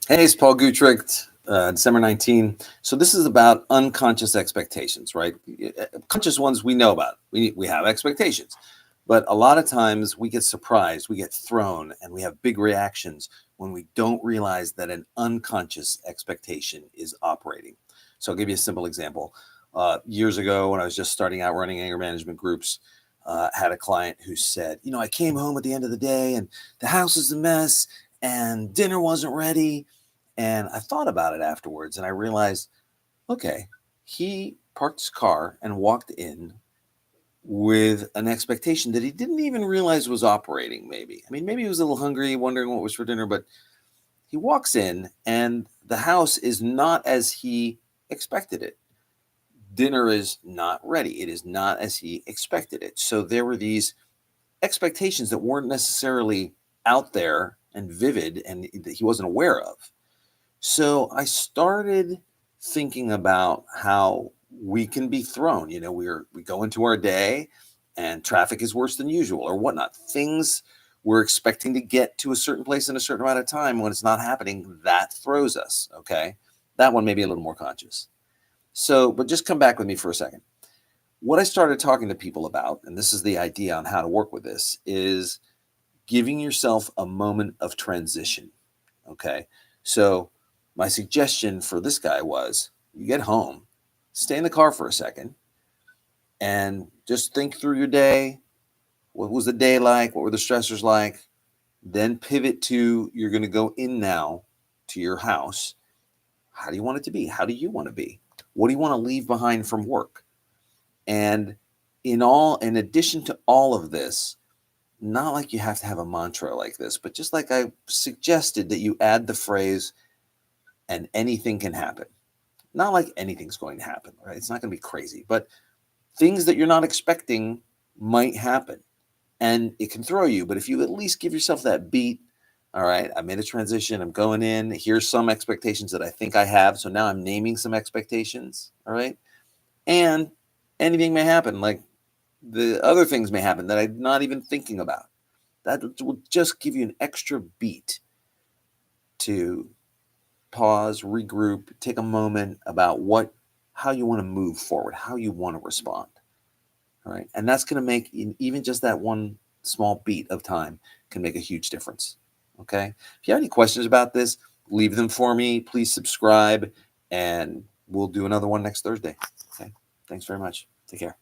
Hey, it's Paul Gutricht, December 19. So this is about unconscious expectations, right? Conscious ones we know about. We have expectations. But a lot of times we get surprised, we get thrown, and we have big reactions when we don't realize that an unconscious expectation is operating. So I'll give you a simple example. Years ago, when I was just starting out running anger management groups, had a client who said, I came home at the end of the day and the house is a mess and dinner wasn't ready. And I thought about it afterwards and I realized, okay, he parked his car and walked in with an expectation that he didn't even realize was operating, maybe. I mean, maybe he was a little hungry, wondering what was for dinner, but he walks in and the house is not as he expected it. Dinner is not ready. It is not as he expected it. So there were these expectations that weren't necessarily out there and vivid and that he wasn't aware of. So I started thinking about how we can be thrown. We go into our day and traffic is worse than usual or whatnot. Things we're expecting to get to a certain place in a certain amount of time, when it's not happening, that throws us. Okay. That one may be a little more conscious. So, but just come back with me for a second. What I started talking to people about, and this is the idea on how to work with this, is giving yourself a moment of transition. Okay. So my suggestion for this guy was you get home, stay in the car for a second, and just think through your day. What was the day like? What were the stressors like? Then pivot to you're going to go in now to your house. How do you want it to be? How do you want to be? What do you want to leave behind from work? And in addition to all of this, not like you have to have a mantra like this, but just like I suggested that you add the phrase, and anything can happen. Not like anything's going to happen, right? It's not going to be crazy, but things that you're not expecting might happen and it can throw you. But if you at least give yourself that beat, all right, I made a transition, I'm going in, here's some expectations that I think I have. So now I'm naming some expectations, all right? And anything may happen, like the other things may happen that I'm not even thinking about. That will just give you an extra beat to pause, regroup, take a moment about how you want to move forward, how you want to respond. All right. And that's going to make even just that one small beat of time can make a huge difference. Okay. If you have any questions about this, leave them for me. Please subscribe and we'll do another one next Thursday. Okay. Thanks very much. Take care.